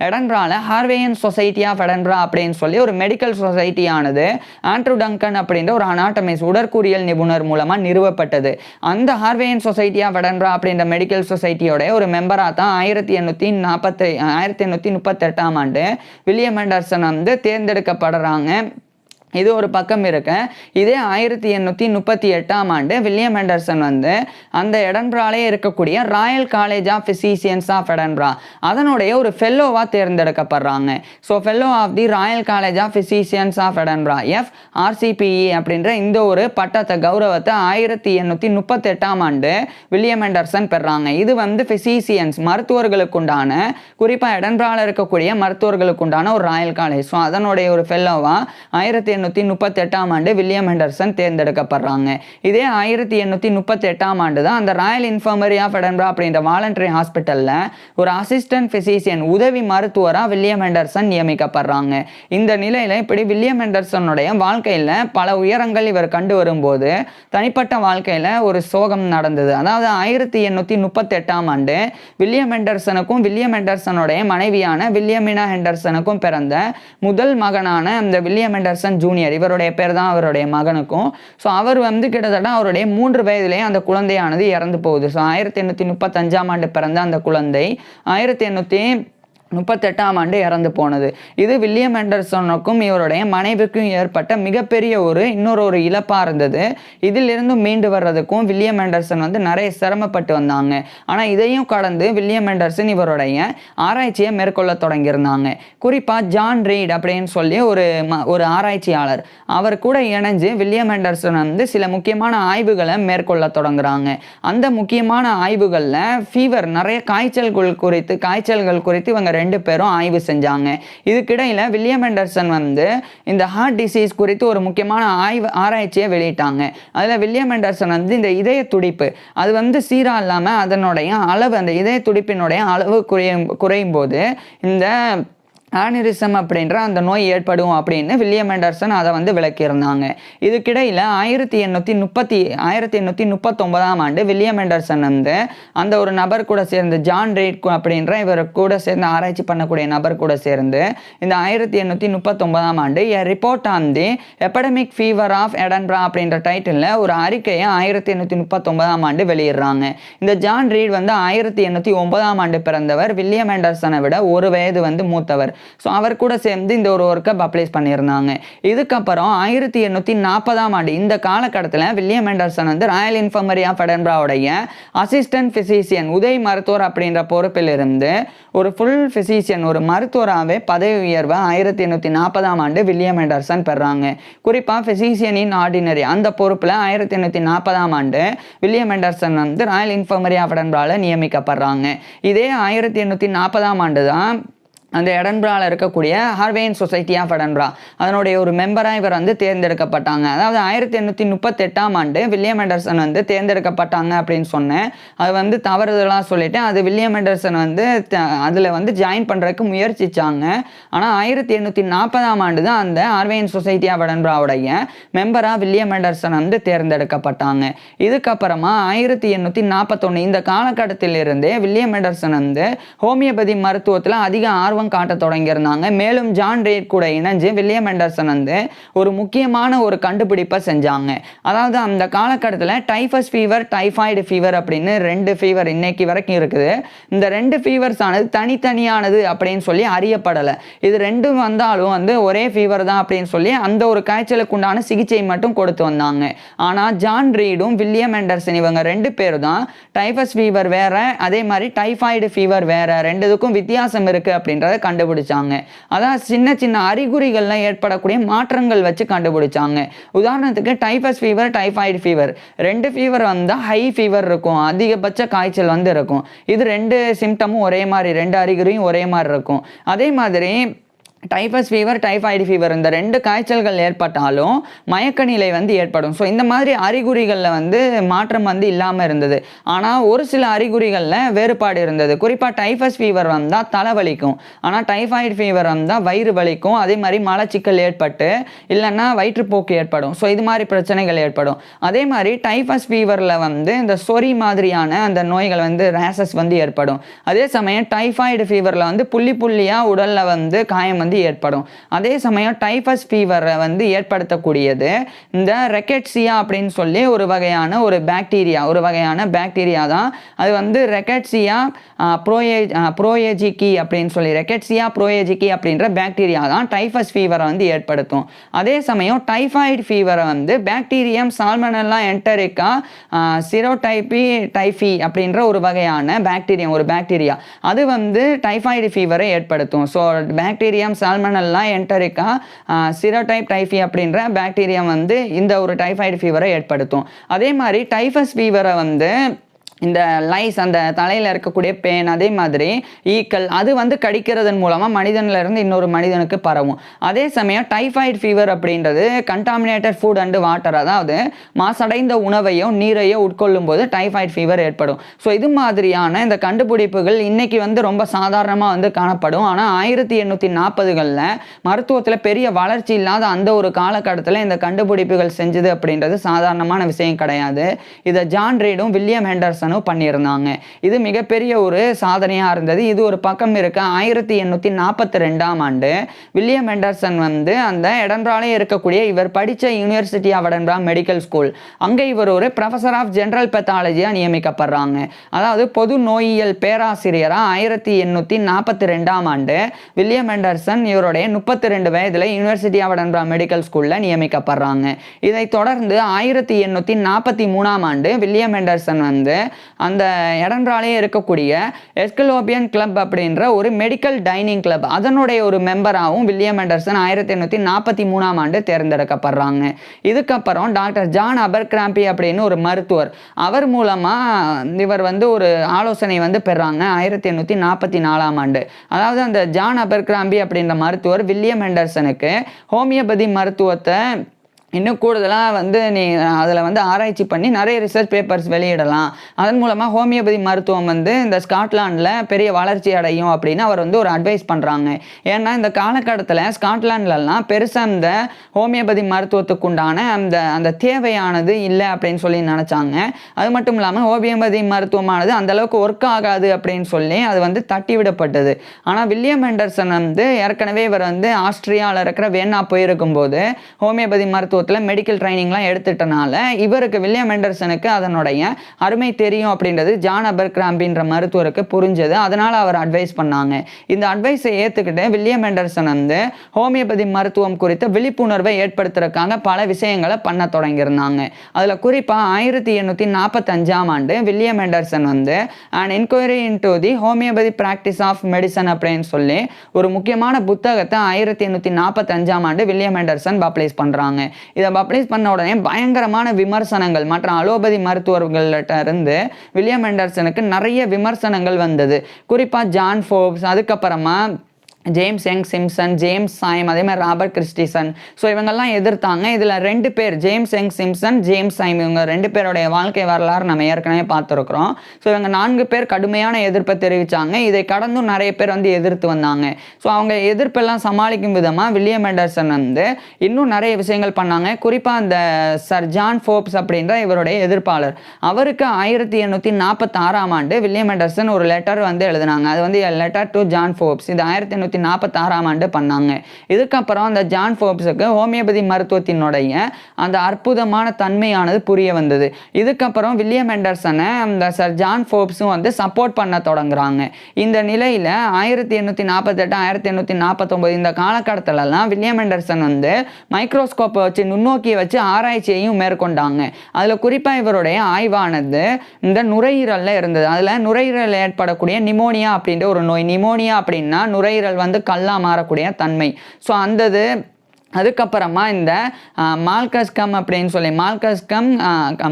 எடன்பரால ஹார்வேயன் சொசைட்டி ஆஃப் எடன்பரா அப்படின்னு சொல்லி ஒரு மெடிக்கல் சொசைட்டியானது ஆண்ட்ரூ டங்கன் அப்படின்ற ஒரு அனாட்டமிஸ்ட் உடற்கூறியல் நிபுணர் மூலமாக நிறுவப்பட்டது. அந்த ஹார்வேயன் சொசைட்டி ஆஃப் எடன்பரா அப்படின்ற மெடிக்கல் சொசைட்டியோட ஒரு மெம்பராக தான் 1838 வில்லியம் ஆண்டர்சன் வந்து தேர்ந்தெடுக்கப்படுறாங்க. இது ஒரு பக்கம் இருக்கு. இதே 1838 வில்லியம் ஆண்டர்சன் வந்து அந்த எடன்பராலே இருக்கக்கூடிய royal college of physicians of Edinburgh அதனுடைய ஒரு ஃபெல்லோவாக தேர்ந்தெடுக்கப்படுறாங்க. So fellow of the royal college of physicians of Edinburgh FRCPE அப்படின்ற இந்த ஒரு பட்டத்தை கௌரவத்தை 1838 வில்லியம் ஆண்டர்சன் பெறாங்க. இது வந்து பிசிசியன்ஸ் மருத்துவர்களுக்குண்டான, குறிப்பாக எடன்பரால இருக்கக்கூடிய மருத்துவர்களுக்குண்டான ஒரு ராயல் காலேஜ். ஸோ அதனுடைய ஒரு ஃபெல்லோவா 1838 வில்லியம் ஆண்டர்சன் தேர்ந்தெடுக்கப்படுறாங்க. இதே 1838 தான் அந்த ராயல் இன்ஃபர்மரி ஆஃப் எடன்பரா அப்படின்ற வாலண்டரி ஹாஸ்பிட்டலில் ஒரு அசிஸ்டன்ட் பிசிசியன் உதவி மருத்துவராக வில்லியம் ஆண்டர்சன் நியமிக்கப்படுறாங்க. இந்த நிலையில் இப்படி வில்லியம் ஆண்டர்சனுடைய வாழ்க்கையில் பல உயரங்கள் இவர் கண்டு வரும்போது தனிப்பட்ட வாழ்க்கையில் ஒரு சோகம் நடந்தது. அதாவது 1838 வில்லியம் ஆண்டர்சனுக்கும் வில்லியம் ஆண்டர்சனுடைய மனைவியான வில்லியமினா ஹெண்டர்சனுக்கும் பிறந்த முதல் மகனான அந்த வில்லியம் ஆண்டர்சன் ஜூனியர், இவருடைய பேர் தான் அவருடைய மகனுக்கும். ஸோ அவர் வந்து கிட்டத்தட்ட அவருடைய 3 வயதிலேயே அந்த குழந்தையானது இறந்து போகுது. ஸோ 1835 பிறந்த அந்த குழந்தை 1838 இறந்து போனது. இது வில்லியம் ஆண்டர்சனுக்கும் இவருடைய மனைவிக்கும் ஏற்பட்ட மிகப்பெரிய இன்னொரு இழப்பாக இருந்தது. இதிலிருந்து மீண்டு வர்றதுக்கும் வில்லியம் ஆண்டர்சன் வந்து நிறைய சிரமப்பட்டு வந்தாங்க. ஆனால் இதையும் கடந்து வில்லியம் ஆண்டர்சன் இவருடைய ஆராய்ச்சியை மேற்கொள்ள தொடங்கியிருந்தாங்க. குறிப்பாக ஜான் ரீட் அப்படின்னு சொல்லி ஒரு ஆராய்ச்சியாளர், அவர் கூட இணைஞ்சு வில்லியம் ஆண்டர்சன் வந்து சில முக்கியமான ஆய்வுகளை மேற்கொள்ள தொடங்குறாங்க. அந்த முக்கியமான ஆய்வுகளில் ஃபீவர், நிறைய காய்ச்சல்கள் குறித்து இவங்க 2 பேரும் ஆய்வு செஞ்சாங்க. இதுக்கிடையில் வில்லியம் ஆண்டர்சன் வந்து இந்த ஹார்ட் டிசீஸ் குறித்து ஒரு முக்கியமான ஆராய்ச்சியை வெளியிட்டாங்க. அதில் வில்லியம் ஆண்டர்சன் வந்து இந்த இதய துடிப்பு அது வந்து சீராக இல்லாமல் அதனுடைய அளவு, அந்த இதய துடிப்பினுடைய அளவு குறையும் போது இந்த ஆனிரிசம் அப்படின்ற அந்த நோய் ஏற்படும் அப்படின்னு வில்லியம் ஆண்டர்சன் அதை வந்து விளக்கியிருந்தாங்க. இதுக்கிடையில் 1839 வில்லியம் ஆண்டர்சன் வந்து அந்த ஒரு நபர் கூட சேர்ந்து, ஜான் ரீட் அப்படின்ற இவர் கூட சேர்ந்து ஆராய்ச்சி பண்ணக்கூடிய நபர் கூட சேர்ந்து இந்த 1839 a report on the epidemic fever of Edinburgh அப்படின்ற டைட்டிலில் ஒரு அறிக்கையை 1839 வெளியிடுறாங்க. இந்த ஜான் ரீட் வந்து 1809 பிறந்தவர். வில்லியம் ஆண்டர்சனை விட 1 வயது வந்து மூத்தவர். ஸோ அவர் கூட சேர்ந்து இந்த ஒரு ஒர்க்கை பப்ளிஷ் பண்ணியிருந்தாங்க. இதுக்கப்புறம் 1840 இந்த காலகட்டத்தில் வில்லியம் ஆண்டர்சன் வந்து ராயல் இன்ஃபர்மரி ஆஃப் எடன்பராவுடைய அசிஸ்டன்ட் பிசிசியன், உதவி மருத்துவர் அப்படின்ற பொறுப்பில் இருந்து ஒரு ஃபுல் பிசிசியன், ஒரு மருத்துவராகவே பதவி உயர்வை 1840 வில்லியம் ஆண்டர்சன் பெறாங்க. குறிப்பாக பிசிசியன் இன் ஆர்டினரி அந்த பொறுப்பில் 1840 வில்லியம் ஆண்டர்சன் வந்து ராயல் இன்ஃபர்மரி ஆஃப் எடன்பராவில் நியமிக்கப்படுறாங்க. இதே 1840 தான் அந்த எடன்பராவில் இருக்கக்கூடிய ஹார்வேயின் சொசைட்டி ஆஃப் எடன்பரா அதனுடைய ஒரு மெம்பராக இவர் வந்து தேர்ந்தெடுக்கப்பட்டாங்க. அதாவது 1838ஆம் ஆண்டு வில்லியம் ஹெண்டர்சன் வந்து தேர்ந்தெடுக்கப்பட்டாங்க அப்படின்னு சொன்னேன். அது வந்து தவறுதலாக சொல்லிட்டேன். அது வில்லியம் ஹெண்டர்சன் வந்து அதில் வந்து ஜாயின் பண்ணுறதுக்கு முயற்சிச்சாங்க. ஆனால் 1840ஆம் ஆண்டு தான் அந்த ஹார்வேயின் சொசைட்டி ஆஃப் எடன்பராவுடைய மெம்பராக வில்லியம் ஹெண்டர்சன் வந்து தேர்ந்தெடுக்கப்பட்டாங்க. இதுக்கப்புறமா 1841 இந்த காலகட்டத்திலிருந்தே வில்லியம் ஹெண்டர்சன் வந்து ஹோமியோபதி மருத்துவத்தில் அதிக ஆர்வம் காட்ட தொடங்கியிருந்தாங்க. மேலும் ஜான் ரீட் கூட இணைஞ்சு வில்லியம் ஹெண்டர்சன் வந்து ஒரு முக்கியமான ஒரு கண்டுபிடிப்பை செஞ்சாங்க. அதாவது அந்த காலகட்டத்தில் டைஃபஸ் ஃபீவர், டைஃபாய்டு ஃபீவர் அப்படின்னு 2 ஃபீவர் இன்னைக்கு வரைக்கும் இருக்குது. இந்த 2 ஃபீவர்ஸ் ஆனது தனித்தனியானது அப்படின்னு சொல்லி அறியப்படலை. இது 2 வந்தாலும் வந்து ஒரே ஃபீவர் தான் அப்படின்னு சொல்லி அந்த ஒரு காய்ச்சலுக்கு உண்டான சிகிச்சை மட்டும் கொடுத்து வந்தாங்க. ஆனால் ஜான் ரீடும் வில்லியம் ஹெண்டர்சன் இவங்க 2 பேர் தான் டைஃபஸ் ஃபீவர் வேற, அதே மாதிரி டைஃபாய்டு ஃபீவர் வேற, 2க்கும் வித்தியாசம் இருக்கு அப்படின்றத கண்டுபிடிச்சாங்க. அதான் சின்ன சின்ன அறிகுறிகள்ல ஏற்படக்கூடிய மாற்றங்கள் வச்சு கண்டுபிடிச்சாங்க. உதாரணத்துக்கு typhus fever, typhoid fever 2 fever வந்தா ஹை ஃபீவர் இருக்கும், அதிகபட்ச காய்ச்சல் வந்து இருக்கும். இது 2 சிம்டமும் ஒரே மாதிரி, 2 அறிகுறியும் ஒரே மாதிரி இருக்கும். அதே மாதிரி டைஃபஸ் ஃபீவர், டைஃபாய்டு ஃபீவர் இந்த 2 காய்ச்சல்கள் ஏற்பட்டாலும் மயக்க நிலை வந்து ஏற்படும். ஸோ இந்த மாதிரி அறிகுறிகளில் வந்து மாற்றம் வந்து இல்லாமல் இருந்தது. ஆனால் ஒரு சில அறிகுறிகளில் வேறுபாடு இருந்தது. குறிப்பாக டைஃபஸ் ஃபீவர் வந்தால் தலைவலிக்கும், ஆனால் டைஃபாய்டு ஃபீவர் வந்தால் வயிறு வலிக்கும், அதே மாதிரி மலச்சிக்கல் ஏற்பட்டு இல்லைன்னா வயிற்றுப்போக்கு ஏற்படும். ஸோ இது மாதிரி பிரச்சனைகள் ஏற்படும். அதே மாதிரி டைஃபஸ் ஃபீவரில் வந்து இந்த சொறி மாதிரியான அந்த நோய்கள் வந்து ரேசஸ் வந்து ஏற்படும். அதே சமயம் டைஃபாய்டு ஃபீவரில் வந்து புள்ளி புள்ளியாக உடலில் வந்து காயம் வந்து ஏற்படும். அதே சமயம் டைஃபஸ் ஃபீவரை வந்து ஏற்படுத்தக்கூடியது இந்த ரெக்கெட்சியா அப்படின்னு சொல்லி ஒரு வகையான பாக்டீரியா தான். அது வந்து ரெக்கெட்சியா ப்ரோயேஜிக்கி அப்படின்னு சொல்லி ரெக்கெட்சியா ப்ரோயேஜிக்கி அப்படின்ற பாக்டீரியா தான் டைஃபஸ் ஃபீவரை வந்து ஏற்படுத்தும். அதே சமயம் டைஃபாய்டு ஃபீவரை வந்து பாக்டீரியம் சால்மனெல்லா என்டரிக்கா சிரோடைபி அப்படின்ற ஒரு வகையான பாக்டீரியா அது வந்து டைஃபாய்டு ஃபீவரை ஏற்படுத்தும். ஸோ பாக்டீரியம் சால்மனெல்லா என்டரிக்கா சிரோடைப் டைஃபி அப்படின்ற பாக்டீரியம் வந்து இந்த ஒரு டைஃபாய்டு ஃபீவரை ஏற்படுத்தும். அதே மாதிரி டைஃபஸ் ஃபீவரை வந்து இந்த லைஸ் அந்த தலையில் இருக்கக்கூடிய பேன், அதே மாதிரி ஈக்கள் அது வந்து கடிக்கிறதன் மூலமாக மனிதனிலிருந்து இன்னொரு மனிதனுக்கு பரவும். அதே சமயம் டைஃபாய்டு ஃபீவர் அப்படின்றது கண்டாமினேட்டட் ஃபுட் அண்ட் வாட்டர், அதாவது மாசடைந்த உணவையோ நீரையோ உட்கொள்ளும் போது டைஃபாய்டு ஃபீவர் ஏற்படும். ஸோ இது மாதிரியான இந்த கண்டுபிடிப்புகள் இன்னைக்கு வந்து ரொம்ப சாதாரணமாக வந்து காணப்படும். ஆனால் 1840களில் மருத்துவத்தில் பெரிய வளர்ச்சி இல்லாத அந்த ஒரு காலகட்டத்தில் இந்த கண்டுபிடிப்புகள் செஞ்சது அப்படின்றது சாதாரணமான விஷயம் கிடையாது. இதை ஜான் ரீடும் வில்லியம் ஹெண்டர்சன் பண்ணியிருந்தாங்க. இது மிகப்பெரிய ஒரு சாதனையாக இருந்தது. இது ஒரு பக்கம் இருக்க 1842ஆம் ஆண்டு வில்லியம் ஹெண்டர்சன் வந்து அந்த எடன்பராலே இருக்கக்கூடிய இவர் படித்த university of Edinburgh medical school அங்கே இவர் ஒரு ப்ரொஃபஸர் ஆஃப் ஜெனரல் பெத்தாலஜியாக நியமிக்கப்படுறாங்க. அதாவது பொது நோயியல் பேராசிரியராக 1842ஆம் ஆண்டு வில்லியம் ஹெண்டர்சன் இவருடைய 32 வயதில் யூனிவர்சிட்டி ஆஃப் எடன்பரா மெடிக்கல் ஸ்கூலில் நியமிக்கப்படுறாங்க. இதைத் தொடர்ந்து 1843ஆம் ஆண்டு வில்லியம் ஹெண்டர்சன் வந்து அந்த எடன்பராலே இருக்கக்கூடிய எஸ்கலோபியன் கிளப் அப்படின்ற ஒரு மெடிக்கல் டைனிங் கிளப் அதனுடைய ஒரு மெம்பராகவும் வில்லியம் ஹெண்டர்சன் 1843ஆம் ஆண்டு தேர்ந்தெடுக்கப்படுறாங்க. இதுக்கப்புறம் டாக்டர் ஜான் அபர்கிராம்பி அப்படின்னு ஒரு மருத்துவர், அவர் மூலமாக இவர் வந்து ஒரு ஆலோசனை வந்து பெறாங்க 1844ஆம் ஆண்டு. அதாவது அந்த ஜான் அபர்கிராம்பி அப்படின்ற மருத்துவர் வில்லியம் ஹெண்டர்சனுக்கு ஹோமியோபதி மருத்துவத்தை இன்னும் கூடுதலாக வந்து நீ அதில் வந்து ஆராய்ச்சி பண்ணி நிறைய ரிசர்ச் பேப்பர்ஸ் வெளியிடலாம், அதன் மூலமாக ஹோமியோபதி மருத்துவம் வந்து இந்த ஸ்காட்லாண்டில் பெரிய வளர்ச்சி அடையும் அப்படின்னு அவர் வந்து ஒரு அட்வைஸ் பண்ணுறாங்க. ஏன்னா இந்த காலகட்டத்தில் ஸ்காட்லாண்ட்லலாம் பெருசாக இந்த ஹோமியோபதி மருத்துவத்துக்கு உண்டான அந்த தேவையானது இல்லை அப்படின்னு சொல்லி நினச்சாங்க. அது மட்டும் இல்லாமல் ஹோமியோபதி மருத்துவமானது அந்தளவுக்கு ஒர்க் ஆகாது அப்படின்னு சொல்லி அது வந்து தட்டி விடப்பட்டது. ஆனால் வில்லியம் ஹெண்டர்சன் வந்து ஏற்கனவே இவர் வந்து ஆஸ்திரியாவில் இருக்கிற வேணா போயிருக்கும்போது ஹோமியோபதி மருத்துவ மெடிக்கல் ட்ரைனிங்லாம் எடுத்துட்டனால இவருக்கு வில்லியம் ஹெண்டர்சனுக்கு அதனுடைய அருமை தெரியும் அப்படின்றது ஜான் அபர்கிராம்பின்ற மருத்துவருக்கு புரிஞ்சது. அதனால அவர் அட்வைஸ் பண்ணாங்க. இந்த அட்வைஸை ஏற்றுக்கிட்டு வில்லியம் ஹெண்டர்சன் வந்து ஹோமியோபதி மருத்துவம் குறித்த விழிப்புணர்வை ஏற்படுத்துறதுக்காக பல விஷயங்களை பண்ண தொடங்கியிருந்தாங்க. அதில் குறிப்பாக 1845ஆம் ஆண்டு வில்லியம் ஹெண்டர்சன் வந்து an inquiry into the homeopathy practice of medicine அப்படின்னு சொல்லி ஒரு முக்கியமான புத்தகத்தை 1845ஆம் ஆண்டு வில்லியம் ஹெண்டர்சன் பப்ளிஷ் பண்ணுறாங்க. இதை பப்ளிஷ் பண்ண உடனே பயங்கரமான விமர்சனங்கள் மற்ற அலோபதி மருத்துவர்கள்ட்ட இருந்து வில்லியம் ஹெண்டர்சனுக்கு நிறைய விமர்சனங்கள் வந்தது. குறிப்பாக ஜான் ஃபோர்ப்ஸ், அதுக்கப்புறமா ஜேம்ஸ் யங் சிம்சன், ஜேம்ஸ் சைம், அதே மாதிரி ராபர்ட் கிறிஸ்டிசன். ஸோ இவங்கெல்லாம் எதிர்த்தாங்க. இதில் 2 பேர், ஜேம்ஸ் யங் சிம்சன், ஜேம்ஸ் சைம், இவங்க 2 பேருடைய வாழ்க்கை வரலாறு நம்ம ஏற்கனவே பார்த்துருக்குறோம். ஸோ இவங்க 4 பேர் கடுமையான எதிர்ப்பை தெரிவித்தாங்க. இதை கடந்தும் நிறைய பேர் வந்து எதிர்த்து வந்தாங்க. ஸோ அவங்க எதிர்ப்பெல்லாம் சமாளிக்கும் விதமாக வில்லியம் ஹெண்டர்சன் வந்து இன்னும் நிறைய விஷயங்கள் பண்ணாங்க. குறிப்பாக அந்த சர் ஜான் ஃபோப்ஸ் அப்படின்ற இவருடைய எதிர்ப்பாளர், அவருக்கு 1846ஆம் ஆண்டு வில்லியம் ஹெண்டர்சன் ஒரு லெட்டர் வந்து எழுதினாங்க. அது வந்து லெட்டர் டு ஜான் ஃபோப்ஸ். இது 1846ஆம் ஆண்டு பண்ணாங்க. இதுக்கப்புறம் அந்த ஜான் ஃபோப்ஸுக்கு ஹோமியோபதி மருத்துவத்தினுடைய அந்த அற்புதமான தன்மையானது புரிய வந்தது. இதுக்கப்புறம் வில்லியம் ஹெண்டர்சனை அந்த சர் ஜான் ஃபோப்ஸும் வந்து சப்போர்ட் பண்ண தொடங்குறாங்க. இந்த நிலையில் 1848 1849 இந்த காலகட்டத்திலலாம் வில்லியம் ஹெண்டர்சன் வந்து மைக்ரோஸ்கோப்பை வச்சு, நுண்ணோக்கியை வச்சு ஆராய்ச்சியையும் மேற்கொண்டாங்க. அதில் குறிப்பாக இவருடைய ஆய்வானது இந்த நுரையீரலில் இருந்தது. அதில் நுரையீரல் ஏற்படக்கூடிய நிமோனியா அப்படின்ற ஒரு நோய். நிமோனியா அப்படின்னா நுரையீரல் வந்து கல்லா மாறக்கூடிய தன்மை. ஸோ அந்தது அதுக்கப்புறமா இந்த மால்கஸ்கம் அப்படின்னு சொல்லி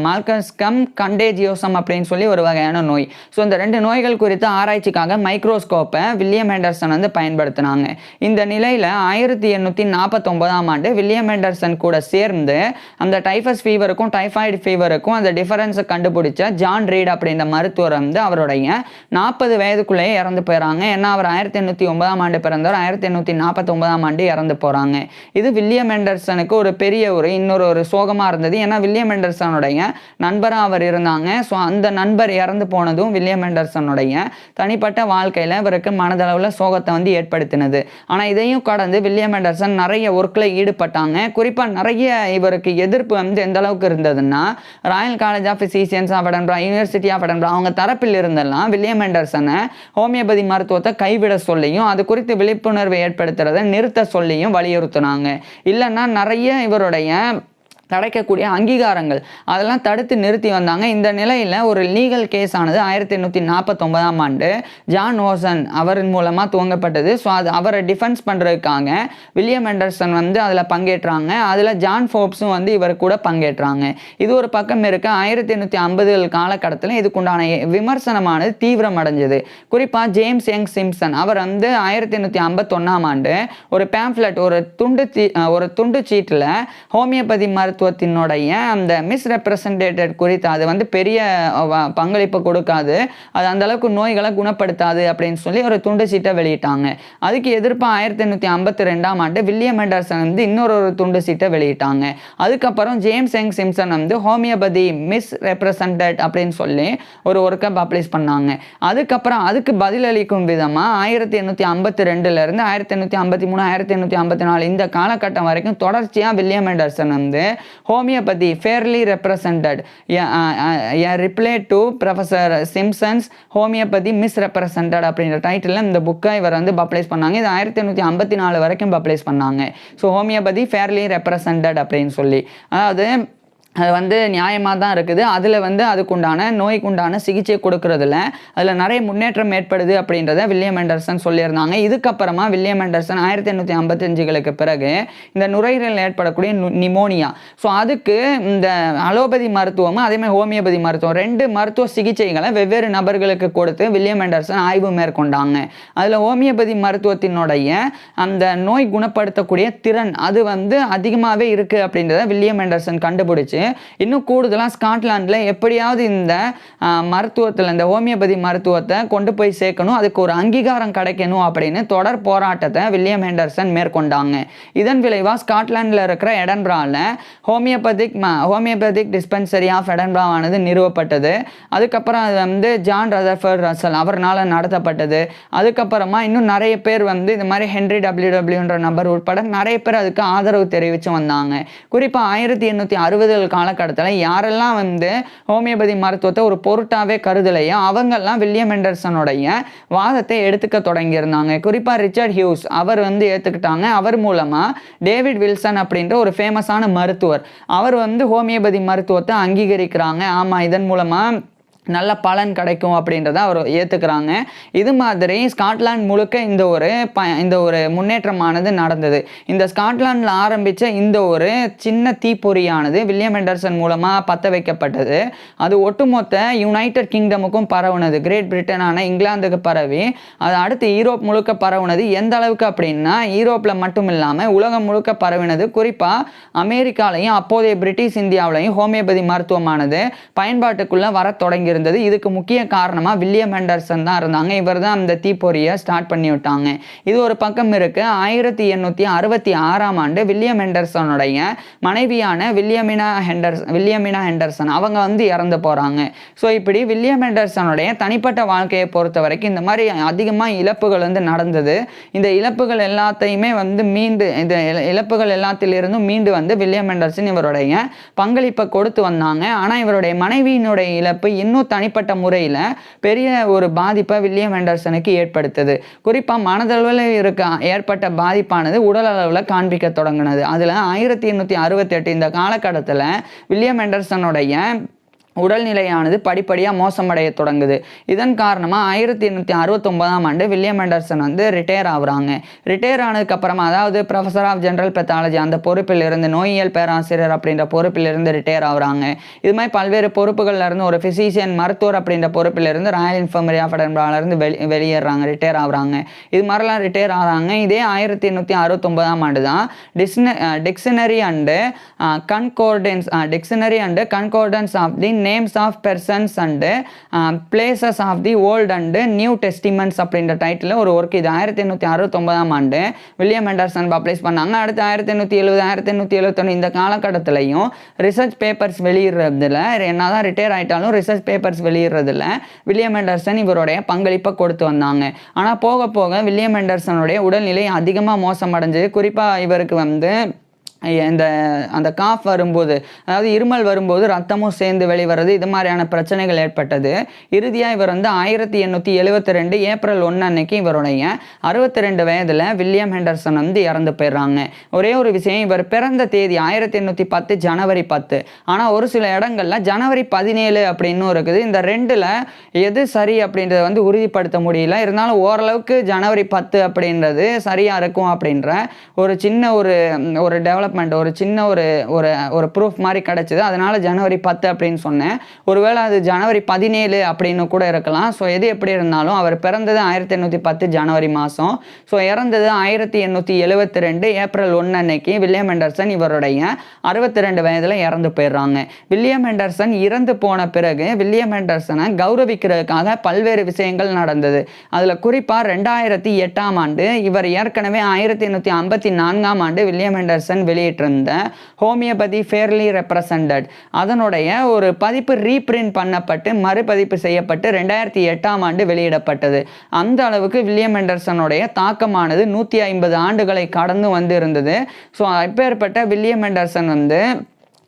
மால்கஸ்கம் கண்டேஜியோசம் அப்படின்னு சொல்லி ஒரு வகையான நோய். ஸோ இந்த 2 நோய்கள் குறித்து ஆராய்ச்சிக்காக மைக்ரோஸ்கோப்பை வில்லியம் ஹெண்டர்சன் வந்து பயன்படுத்தினாங்க. இந்த நிலையில் 1849ஆம் ஆண்டு வில்லியம் ஹெண்டர்சன் கூட சேர்ந்து அந்த டைஃபஸ் ஃபீவருக்கும் டைஃபாய்டு ஃபீவருக்கும் அந்த டிஃபரன்ஸை கண்டுபிடிச்ச ஜான் ரீட் அப்படின்ற மருத்துவர் வந்து அவருடைய 40 வயதுக்குள்ளேயே இறந்து போயிடறாங்க. ஏன்னா அவர் 1809ஆம் ஆண்டு பிறந்தவர், 1849ஆம் ஆண்டு இறந்து போகிறாங்க. இது வில்லியம் ஹெண்டர்சனுக்கு ஒரு பெரிய இன்னொரு சோகமாக இருந்தது. ஏன்னா வில்லியம் ஹெண்டர்சனுடைய நண்பராக அவர் இருந்தாங்க. ஸோ அந்த நண்பர் இறந்து போனதும் வில்லியம் ஹெண்டர்சனுடைய தனிப்பட்ட வாழ்க்கையில் இவருக்கு மனதளவில் சோகத்தை வந்து ஏற்படுத்தினது. ஆனால் இதையும் கடந்து வில்லியம் ஹெண்டர்சன் நிறைய ஒர்க்கில் ஈடுபட்டாங்க. குறிப்பாக நிறைய இவருக்கு எதிர்ப்பு வந்து எந்த அளவுக்கு இருந்ததுன்னா, royal college of physicians of Edinburgh, university of Edinburgh, அவங்க தரப்பில் இருந்தெல்லாம் வில்லியம் ஹெண்டர்சனை ஹோமியோபதி மருத்துவத்தை கைவிட சொல்லியும் அது குறித்து விழிப்புணர்வை ஏற்படுத்துறதை நிறுத்த சொல்லியும் வலியுறுத்தினாங்க. இல்லைன்னா நிறைய இவருடைய கிடைக்கக்கூடிய அங்கீகாரங்கள் அதெல்லாம் தடுத்து நிறுத்தி வந்தாங்க. இந்த நிலையில் ஒரு லீகல் கேஸ் ஆனது 1849ஆம் ஆண்டு ஜான் ஓசன் அவரின் மூலமாக துவங்கப்பட்டது. ஸோ அது அவரை டிஃபென்ஸ் பண்ணுறதுக்காக வில்லியம் ஹெண்டர்சன் வந்து அதில் பங்கேற்றாங்க. அதில் ஜான் ஃபோப்ஸும் வந்து இவர் கூட பங்கேற்றாங்க. இது ஒரு பக்கம் இருக்க 1850 காலகட்டத்தில் இதுக்குண்டான விமர்சனமானது தீவிரம் அடைஞ்சது. குறிப்பாக ஜேம்ஸ் யங் சிம்சன் அவர் வந்து 1851ஆம் ஆண்டு ஒரு பேம்ப்ளெட், ஒரு துண்டு சீட்டில் ஹோமியோபதி மருத்துவத்தினுடைய அந்த மிஸ்ரெப்ரசன்டேட்டட் குறித்து அது வந்து பெரிய பங்களிப்பு கொடுக்காது, அது அந்த அளவுக்கு நோய்களை குணப்படுத்தாது அப்படின்னு சொல்லி ஒரு துண்டு சீட்டை வெளியிட்டாங்க. அதுக்கு எதிர்ப்பாக 1852ஆம் ஆண்டு வில்லியம் ஹெண்டர்சன் வந்து இன்னொரு துண்டு சீட்டை வெளியிட்டாங்க. அதுக்கப்புறம் ஜேம்ஸ் யங் சிம்சன் வந்து ஹோமியோபதி மிஸ்ரெப்ரசன்டட் அப்படின்னு சொல்லி ஒரு ஒர்க்கை பப்ளிஷ் பண்ணாங்க. அதுக்கப்புறம் அதுக்கு பதிலளிக்கும் விதமாக 1852லேருந்து 1853 1854 இந்த காலகட்டம் வரைக்கும் தொடர்ச்சியாக வில்லியம் ஹெண்டர்சன் வந்து homeopathy fairly represented reply to professor Simpsons homeopathy misrepresented அப்படின்ற டைட்டில் இந்த புக்கை இவர் வந்து பப்ளிஷ் பண்ணாங்க. இது 1854 வரைக்கும் பப்ளிஷ் பண்ணாங்க. ஸோ ஹோமியோபதி ஃபேர்லி ரெப்ரசன்டட் அப்படின்னு சொல்லி, அதாவது அது வந்து நியாயமாக தான் இருக்குது. அதில் வந்து அதுக்குண்டான நோய்க்குண்டான சிகிச்சை கொடுக்கறதில்ல, அதில் நிறைய முன்னேற்றம் ஏற்படுது அப்படின்றத வில்லியம் ஹெண்டர்சன் சொல்லியிருந்தாங்க. இதுக்கப்புறமா வில்லியம் ஹெண்டர்சன் 1855களுக்கு பிறகு இந்த நுரையீரலில் ஏற்படக்கூடிய நிமோனியா, ஸோ அதுக்கு இந்த அலோபதி மருத்துவமும் அதேமாதிரி ஹோமியோபதி மருத்துவம் 2 மருத்துவ சிகிச்சைகளை வெவ்வேறு நபர்களுக்கு கொடுத்து வில்லியம் ஹெண்டர்சன் ஆய்வு மேற்கொண்டாங்க. அதில் ஹோமியோபதி மருத்துவத்தினுடைய அந்த நோய் குணப்படுத்தக்கூடிய திறன் அது வந்து அதிகமாகவே இருக்குது அப்படின்றத வில்லியம் ஹெண்டர்சன் கண்டுபிடிச்சு இன்னும் கூடுதலாக ஸ்காட்லாண்டில் எப்படியாவது இந்த மருத்துவத்தில் இந்த ஹோமியோபதி மருத்துவத்தை கொண்டு போய் சேர்க்கணும், அதுக்கு ஒரு அங்கீகாரம் கிடைக்கணும் அப்படின்னு தொடர் போராட்டத்தை வில்லியம் ஹெண்டர்சன் மேற்கொண்டாங்க. இதன் விளைவாக ஸ்காட்லாண்டில் இருக்கிற எடன்பராவில் ஹோமியோபதிக் டிஸ்பென்சரி ஆஃப் எடன்பராவானது நிறுவப்பட்டது. அதுக்கப்புறம் அது வந்து ஜான் ரதர்ஃபோர்ட் ரசல் அவர்னால் நடத்தப்பட்டது. அதுக்கப்புறமா இன்னும் நிறைய பேர் வந்து இந்த மாதிரி ஹென்ரி டபிள்யூன்ற நபர் உட்பட நிறைய பேர் அதுக்கு ஆதரவு தெரிவித்து வந்தாங்க. குறிப்பாக 1860 காலகட்டத்தில் யாரெல்லாம் வந்து ஹோமியோபதி மருத்துவத்தை ஒரு பொருட்டாவே கருதலையோ அவங்கெல்லாம் வில்லியம் ஹெண்டர்சனுடைய வாதத்தை எடுத்துக்க தொடங்கியிருந்தாங்க. குறிப்பாக ரிச்சர்ட் ஹியூஸ் அவர் வந்து ஏற்றுக்கிட்டாங்க. அவர் மூலமாக டேவிட் வில்சன் அப்படின்ற ஒரு ஃபேமஸான மருத்துவர் அவர் வந்து ஹோமியோபதி மருத்துவத்தை அங்கீகரிக்கிறாங்க. ஆமாம், இதன் மூலமாக நல்ல பலன் கிடைக்கும் அப்படின்றத அவர் ஏற்றுக்கிறாங்க. இது மாதிரி ஸ்காட்லாந்து முழுக்க இந்த ஒரு முன்னேற்றமானது நடந்தது. இந்த ஸ்காட்லாண்டில் ஆரம்பித்த இந்த ஒரு சின்ன தீப்பொறியானது வில்லியம் ஹெண்டர்சன் மூலமாக பற்ற வைக்கப்பட்டது. அது ஒட்டுமொத்த யுனைடெட் கிங்டமுக்கும் பரவுனது. கிரேட் பிரிட்டனான இங்கிலாந்துக்கு பரவி அது அடுத்து ஈரோப் முழுக்க பரவுனது. எந்த அளவுக்கு அப்படின்னா ஈரோப்பில் மட்டும் இல்லாமல் உலகம் முழுக்க பரவினது. குறிப்பாக அமெரிக்காலையும் அப்போதைய பிரிட்டிஷ் இந்தியாவிலையும் ஹோமியோபதி மருத்துவமானது பயன்பாட்டுக்குள்ளே வர தொடங்கி இருந்தது. இதுக்கு முக்கிய காரணமா வில்லியம் ஹெண்டர்சன் தான் இருந்தாங்க. இவர் தான் அந்த தீப்பொறியை ஸ்டார்ட் பண்ணி விட்டாங்க. இது ஒரு பக்கம் இருக்கு. 1866ஆம் ஆண்டு வில்லியம் ஹெண்டர்சனுடைய மனைவியான வில்லியமினா ஹெண்டர்சன் அவங்க வந்து இறந்து போறாங்க. ஸோ இப்படி வில்லியம் ஹெண்டர்சனுடைய தனிப்பட்ட வாழ்க்கையை பொறுத்த வரைக்கும் இந்த மாதிரி அதிகமாக இழப்புகள் வந்து நடந்தது. இந்த இழப்புகள் எல்லாத்தையுமே வந்து இழப்புகள் எல்லாத்திலிருந்தும் மீண்டு வந்து வில்லியம் ஹெண்டர்சன் இவருடைய பங்களிப்பை கொடுத்து வந்தாங்க. ஆனால் இவருடைய மனைவியினுடைய இழப்பு இன்னும் தனிப்பட்ட முறையில் பெரிய ஒரு பாதிப்பை வில்லியம் ஹெண்டர்சனுக்கு ஏற்படுத்தது. குறிப்பாக மனதளவில் ஏற்பட்ட பாதிப்பானது உடல் அளவில் காண்பிக்க தொடங்கினது. அதில் 1868 இந்த காலகட்டத்தில் வில்லியம் ஹெண்டர்சனுடைய உடல்நிலையானது படிப்படியாக மோசமடைய தொடங்குது. இதன் காரணமாக 1869ஆம் ஆண்டு வில்லியம் ஹெண்டர்சன் வந்து ரிட்டையர் ஆகுறாங்க. ரிட்டையர் ஆனதுக்கப்புறமா அதாவது ப்ரொஃபஸர் ஆஃப் ஜெனரல் பெத்தாலஜி அந்த பொறுப்பில் இருந்து நோயியல் பேராசிரியர் அப்படின்ற பொறுப்பில் இருந்து ரிட்டையர் ஆகுறாங்க. இது மாதிரி பல்வேறு பொறுப்புகளில் இருந்து ஒரு ஃபிசிஷியன் மருத்துவர் அப்படின்ற பொறுப்பில் இருந்து ராயல் இன்ஃபர்மரி ஆஃப் எடின்பராலேருந்து வெளியேறாங்க, ரிட்டையர் ஆகுறாங்க. இது மாதிரிலாம் ரிட்டையர் ஆகிறாங்க. இதே 1869ஆம் ஆண்டு தான் dictionary and concordance of the names of persons and places of the old and new testaments அப்படின்ற டைட்டில் ஒரு ஒர்க் இது 1869ஆம் ஆண்டு வில்லியம் ஹெண்டர்சன் பப்ளிஷ் பண்ணாங்க. அடுத்து 1870 1871 இந்த காலகட்டத்திலையும் ரிசர்ச் பேப்பர்ஸ் வெளியிடுறதுல என்னதான் ரிட்டையர் ஆகிட்டாலும் ரிசர்ச் பேப்பர்ஸ் வெளியிடுறதுல வில்லியம் ஹெண்டர்சன் இவருடைய பங்களிப்பை கொடுத்து வந்தாங்க. ஆனால் போக போக வில்லியம் ஹெண்டர்சனுடைய உடல்நிலை அதிகமாக மோசமடைஞ்சது. குறிப்பாக இவருக்கு வந்து அந்த காஃப் வரும்போது அதாவது இருமல் வரும்போது ரத்தமும் சேர்ந்து வெளிவரது இது மாதிரியான பிரச்சனைகள் ஏற்பட்டது. இறுதியாக இவர் வந்து 1872 ஏப்ரல் 1 அன்னைக்கு இவருடைய 62 வயதில் வில்லியம் ஹெண்டர்சன் வந்து இறந்து போயிடுறாங்க. ஒரே ஒரு விஷயம், இவர் பிறந்த தேதி 1810 ஜனவரி 10. ஆனால் ஒரு சில இடங்களில் ஜனவரி 17 அப்படின்னு இருக்குது. இந்த ரெண்டில் எது சரி அப்படின்றத வந்து உறுதிப்படுத்த முடியல. இருந்தாலும் ஓரளவுக்கு ஜனவரி 10 அப்படின்றது சரியாக இருக்கும் அப்படின்ற ஒரு சின்ன ஒரு டெவலப்மெண்ட் ஒரு சின்ன ஒரு ப்ரூஃப் மாதிரி கிடச்சிது. அதனால ஜனவரி 10 அப்படின்னு சொன்னேன். ஒருவேளை அது ஜனவரி 17 அப்படின்னு கூட இருக்கலாம். ஸோ எது எப்படி இருந்தாலும் அவர் பிறந்தது 1810 ஜனவரி மாதம். ஸோ இறந்தது 1872 ஏப்ரல் 1 அன்னைக்கு வில்லியம் ஹெண்டர்சன் இவருடைய 62 வயதில் இறந்து போயிடுறாங்க. வில்லியம் ஹெண்டர்சன் இறந்து போன பிறகு வில்லியம் ஹெண்டர்சனை கௌரவிக்கிறதுக்காக பல்வேறு விஷயங்கள் நடந்தது. அதில் குறிப்பாக 2008ஆம் ஆண்டு இவர் ஏற்கனவே 1854ஆம் ஆண்டு வில்லியம் ஹெண்டர்சன் வெளியிட்டிருந்த ஹோமியோபதி ஃபேர்லி ரெப்ரசன்டட் அதனுடைய ஒரு பதிப்பு ரீபிரிண்ட் பண்ணப்பட்டு மறுபதிப்பு செய்யப்பட்டு 2008ஆம் ஆண்டு வெளியிடப்பட்டது. அந்த அளவுக்கு வில்லியம் ஹெண்டர்சனுடைய தாக்கமானது 150 ஆண்டுகளை கடந்து வந்து இருந்தது. ஸோ அப்பேற்பட்ட வில்லியம் ஹெண்டர்சன் வந்து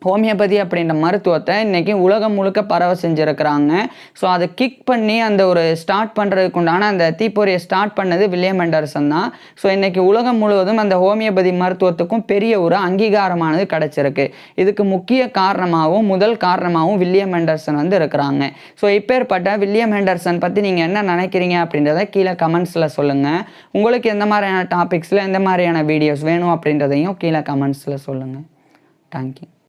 ஹோமியோபதி அப்படின்ற மருத்துவத்தை இன்றைக்கி உலகம் முழுக்க பரவ செஞ்சுருக்கிறாங்க. ஸோ அதை கிக் பண்ணி அந்த ஒரு ஸ்டார்ட் பண்ணுறதுக்கு உண்டான அந்த தீப்பொறியை ஸ்டார்ட் பண்ணது வில்லியம் ஹெண்டர்சன் தான். ஸோ இன்றைக்கி உலகம் முழுவதும் அந்த ஹோமியோபதி மருத்துவத்துக்கும் பெரிய ஒரு அங்கீகாரமானது கிடச்சிருக்கு. இதுக்கு முக்கிய காரணமாகவும் முதல் காரணமாகவும் வில்லியம் ஹெண்டர்சன் வந்து இருக்கிறாங்க. ஸோ இப்பேற்பட்ட வில்லியம் ஹெண்டர்சன் பற்றி நீங்கள் என்ன நினைக்கிறீங்க அப்படின்றத கீழே கமெண்ட்ஸில் சொல்லுங்கள். உங்களுக்கு எந்த மாதிரியான டாபிக்ஸில் எந்த மாதிரியான வீடியோஸ் வேணும் அப்படின்றதையும் கீழே கமெண்ட்ஸில் சொல்லுங்கள். தேங்க்யூ.